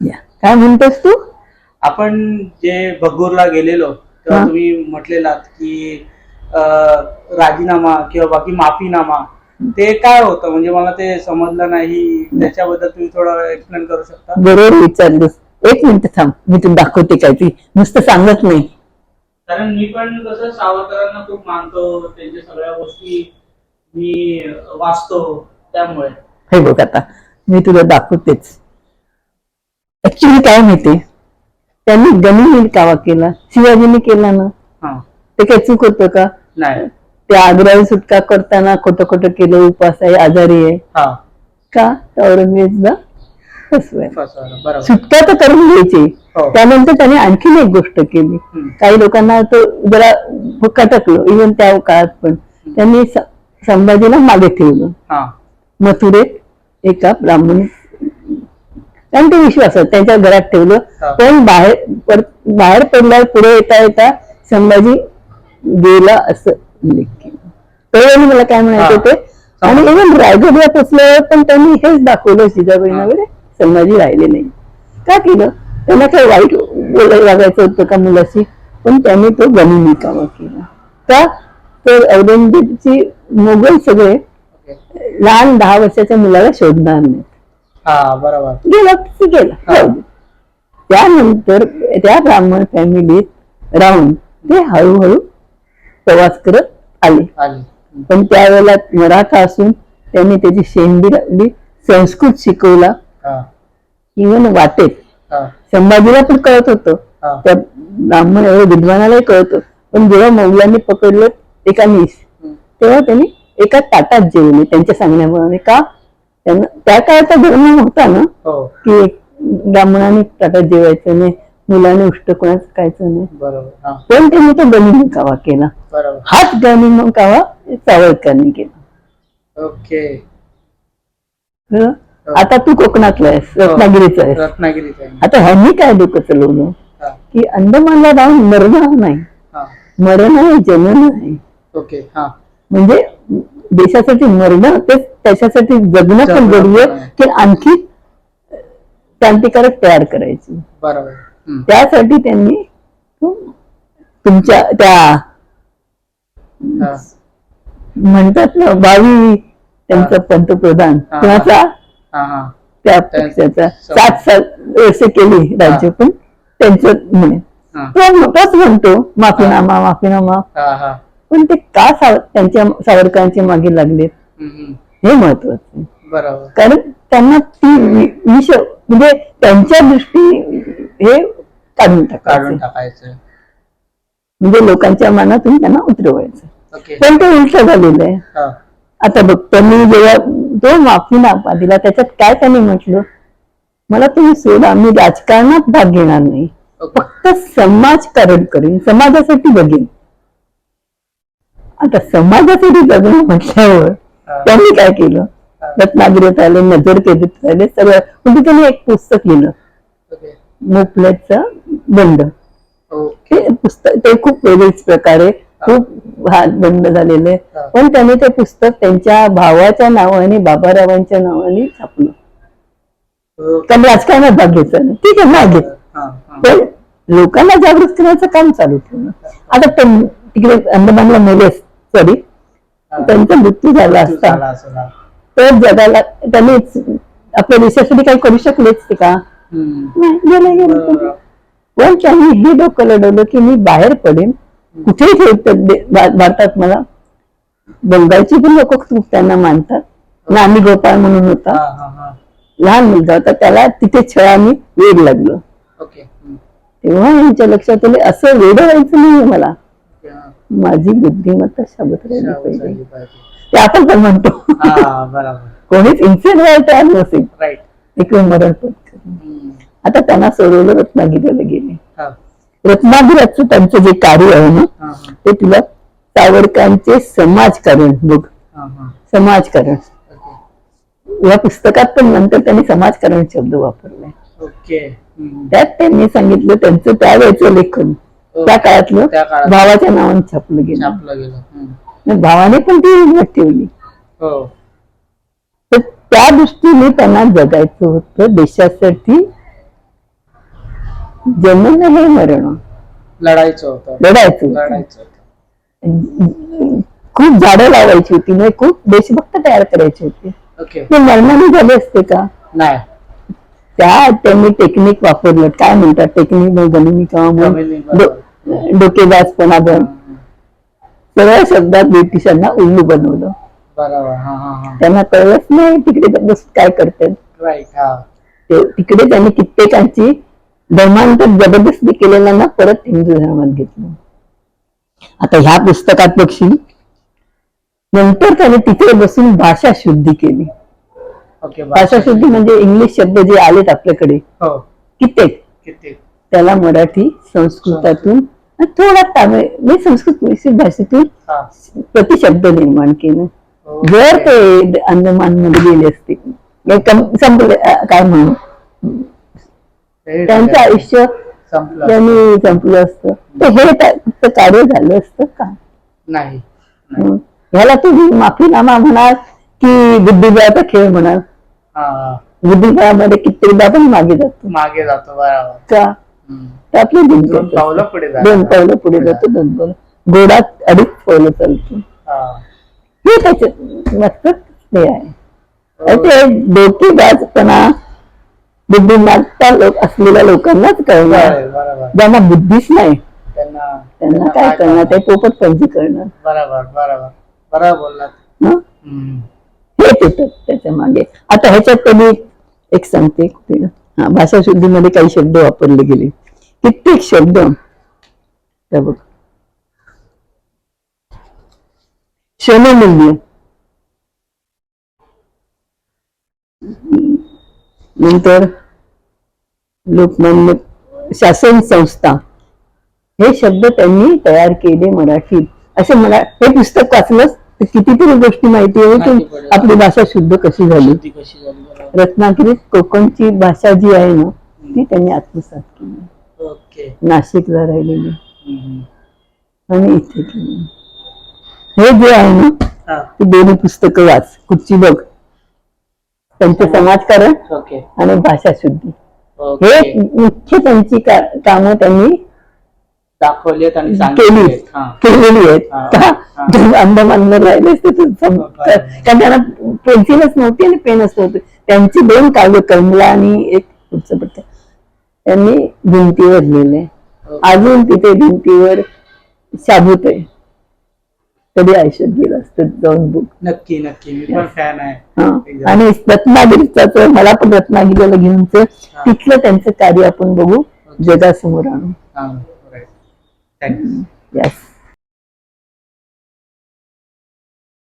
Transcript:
या काय म्हणतोस तू? आपण जे भगूरला गेलेलो तेव्हा तुम्ही म्हटलेलात की राजीनामा किंवा बाकी माफीनामा ते काय होतं, म्हणजे मला ते समजलं नाही, त्याच्याबद्दल तुम्ही थोडं एक्सप्लेन करू शकता? बरोबर विचारलंस. एक मिनिट थांब, मी तुला दाखवते काय, ती नुसतं सांगत नाही. कारण मी पण कसं सावरकरांना खूप मानतो, त्यांच्या सगळ्या गोष्टी मी वाचतो, त्यामुळे. हे बघ आता मी तुला दाखवतेच. ऍक्च्युली काय माहितीये, त्यांनी गनिमी कावा केला, शिवाजीने केला ना. ते काही चूक होतं का? नाही. ते आग्र्याला सुटका करताना खोटं खोटं केलं, उपास आहे, आजारी आहे का, तर औरंगजेबला फसवायला. सुटका तर करून घ्यायची. त्यानंतर त्याने आणखीन एक गोष्ट केली. काही लोकांना तो जरा खटकलं, इव्हन त्या काळात पण त्यांनी संभाजीला मागे ठेवलं मथुरेत एका ब्राह्मण, कारण ते विश्वासात त्यांच्या घरात ठेवलं. पण बाहेर पडल्यावर पुढे येता येता संभाजी गेला असं उल्लेख केला. कळलं मला काय म्हणायचं ते. आणि इव्हन रायगडला पोचल्यावर पण त्यांनी हेच दाखवलं जिजाबाईंना, वगैरे संभाजी राहिले नाही. का केलं? त्यांना काही वाईट वागायचं होतं का मुलाशी, पण त्यांनी तो गनिमी कावा केला. का तर औरंगजेबची मोगल सगळे लहान 10 वर्षाच्या मुलाला शोधणार नाही. बरोबर. गेला. त्यानंतर त्या ब्राह्मण फॅमिलीत राहून ते हळूहळू प्रवास करत आले. पण त्यावेळेला मराठा असून त्यांनी त्याची शेंडी लावली, संस्कृत शिकवला. इव्हन वाटेत संभाजीला पण कळत होतं, त्या ब्राह्मण विद्वानालाही कळत होतं. पण जेव्हा मोगलांनी पकडलं एका तेव्हा त्यांनी एका ताटात जेवले त्यांच्या सांगण्याप्रमाणे. का? त्यांना त्या काळाचा धर्म होता ना की ब्राह्मणाने ताटात जेवायचं नाही, मुलाने उष्ट कोणाच खायचं नाही. पण त्यांनी तो गनिमी कावा केला. हाच गनिमी कावा सावरकरांनी केला. ओके. आता तू कोकणातला आहेस, रत्नागिरीचा आहेस. आता ह्यांनी काय डोकं चालवलं की अंदमानला राहून मरण नाही, मरण आहे जनन आहे. ओके. म्हणजे देशासाठी मरणं, ते त्याच्यासाठी जगणं पण जरूरी आहे की आणखी क्रांतिकारक तयार करायची. बरोबर. त्यासाठी त्यांनी तुमच्या त्या म्हणतात ना 22 त्यांचा पंतप्रधान कुणाचा, त्या पक्षाचा 7 वर्ष केली राज्य, पण त्यांचं म्हणे तोच म्हणतो माफीनामा माफीनामा. पण ते का त्यांच्या सावरकरांच्या मागे लागलेत हे महत्वाचं. बरोबर. कारण त्यांना ती म्हणजे त्यांच्या दृष्टी हे काढून टाकायचं, म्हणजे लोकांच्या मनातून त्यांना उतरवायचं. पण ते उलट झालेलं आहे. आता बघ, त्यांनी जेव्हा तो माफीनामा दिला त्याच्यात काय त्यांनी म्हटलं, मला तुम्ही सोडा, मी राजकारणात भाग घेणार नाही, फक्त समाजकारण करेन, समाजासाठी बघेन. आता समाजासाठी जगणं म्हटल्यावर त्यांनी काय केलं, रत्नागिरीत आले, नजरकेदीत राहिले, सगळं. म्हणजे त्यांनी एक पुस्तक लिहिलं, मोपल्याचा बंड. ते पुस्तक ते खूप वेगळीच प्रकारे खूप बंद झालेले, पण त्याने ते पुस्तक त्यांच्या भावाच्या नावाने, बाबारावांच्या नावाने छापलं. कारण राजकारणात भाग घ्यायचा नाही, ठीक आहे भाग घेत, पण लोकांना जागृत करण्याचं काम चालू ठेवलं. आता तिकडे अंदमानला मेले, सॉरी, त्यांचा मृत्यू झाला असता तर जगाला त्यांनी आपल्या देशासाठी काही करू शकलेच ते का? गेले. पण त्यांनी हे डोकं लढवलं की मी बाहेर पडेन, कुठेही ठेवतात भारतात. मला बंगालची पण लोक खूप त्यांना मानतात. नामी गोपाळ म्हणून होता, लहान मुलगा होता, त्याला तिथे छळाने वेड लागलं. तेव्हा यांच्या लक्षात आलं असं वेड व्हायचं नाहीये मला, माझी बुद्धिमत्ता शाबत राहिली पाहिजे. ते आपण पण म्हणतो, कोणीच इन्सिडेंट व्हायला तयार नसेल, इकडे मरण पडतं. आता त्यांना सोडवलं, रत्नागिरीला गेले. रत्नागिरीचं त्यांचं जे कार्य आहे ना, ते तुला सावरकरांचे समाजकारण बघ, समाजकारण या पुस्तकात पण नंतर त्यांनी समाजकारण शब्द वापरलाय. त्यात त्यांनी सांगितलं त्यांचं त्यावेळेचं लेखन त्या काळातलं भावाच्या नावाने छापलं गेलं. भावाने पण ती हिंमत ठेवली. तर त्या दृष्टीने त्यांना जगायचं होतं, देशासाठी जन्म हे मरण लढायचं होतं. लढायचं खूप झाडं लावायची होती, म्हणजे खूप देशभक्त तयार करायची होती. ओके. ते मरणाने झाले असते का? नाही. त्यांनी टेक्निक वापरलं, काय म्हणतात टेक्निक डोकेबाजपणा बन सगळ्या शब्दात ब्रिटिशांना उल्लू बनवलं. बरोबर. त्यांना कळलंच नाही तिकडे बसून काय करतात. तिकडे त्यांनी कित्येकांची धर्मांतर जबरदस्ती केलेल्यांना परत हिंदू धर्मात घेतलं. आता ह्या पुस्तकात बघशील, नंतर त्याने तिथे बसून भाषा शुद्धी केली. भाषा शुद्धी म्हणजे इंग्लिश शब्द जे आलेत आपल्याकडे कित्येक, त्याला मराठी संस्कृतातून थोडा तामिळ म्हणजे संस्कृत मिश्रित भाषेतून प्रतिशब्द निर्माण केलं. जर ते अंदमान मध्ये गेले असते संपले काय म्हणून त्यांचं आयुष्य त्यांनी संपलं असतं, तर हे फक्त कार्य झालं असतं का? नाही. ह्याला तुम्ही माफीनामा म्हणाल की बुद्धिबळाचा खेळ म्हणाल. बुद्धिबळामध्ये कित्येकदा आपण मागे जातो बरोबर का? तर आपली दोन पावलं पुढे जातो, 2 पावलं घोडा 2.5 पावलं चालतो. हे त्याच्यात मस्त हे आहे. ते डोकेबाजपणा बुद्धिमत्ता असलेल्या लोकांनाच कळणार, ज्यांना बुद्धीच नाही त्यांना काय करणार, ते पोपटपंची करणार. बरोबर बोललात. हे येतात त्याच्या मागे. आता ह्याच्यात कधी एक सांगते, भाषा शुद्धीमध्ये काही शब्द वापरले गेले, कित्येक शब्द बघ. क्षणमूल्य, नंतर लोकमान्य, शासन संस्था, हे शब्द त्यांनी तयार केले मराठीत. असे मला हे पुस्तक वाचलंच तर कितीतरी गोष्टी माहिती आहे की आपली भाषा शुद्ध कशी झाली. रत्नागिरीत कोकणची भाषा जी आहे ना, ती त्यांनी आत्मसात केली. नाशिकला राहिलेली आणि इथे केली. हे जे आहे ना, ती दोन्ही पुस्तकं वाच, कुठची बघ. त्यांचं समाजकारण आणि भाषा शुद्धी, हे मुख्य त्यांची कामं त्यांनी दाखवली आणि केलेली आहेत. अंदमानला राहिले असते कारण त्यांना पेन्सिलच नव्हती आणि पेनच नव्हते. त्यांची 2 काव्य, कमला आणि एक पुढचं पट्ट, त्यांनी भिंतीवर लिहिले. अजून तिथे भिंतीवर शाबूत आहे. कधी आयुष्यात गेलं असतं जाऊन बुक. नक्की मी पण फॅन आहे. आणि रत्नागिरीचा, मला पण रत्नागिरीला घेऊन तिथलं त्यांचं कार्य आपण बघू, जगासमोर आणू. Thanks. Yes.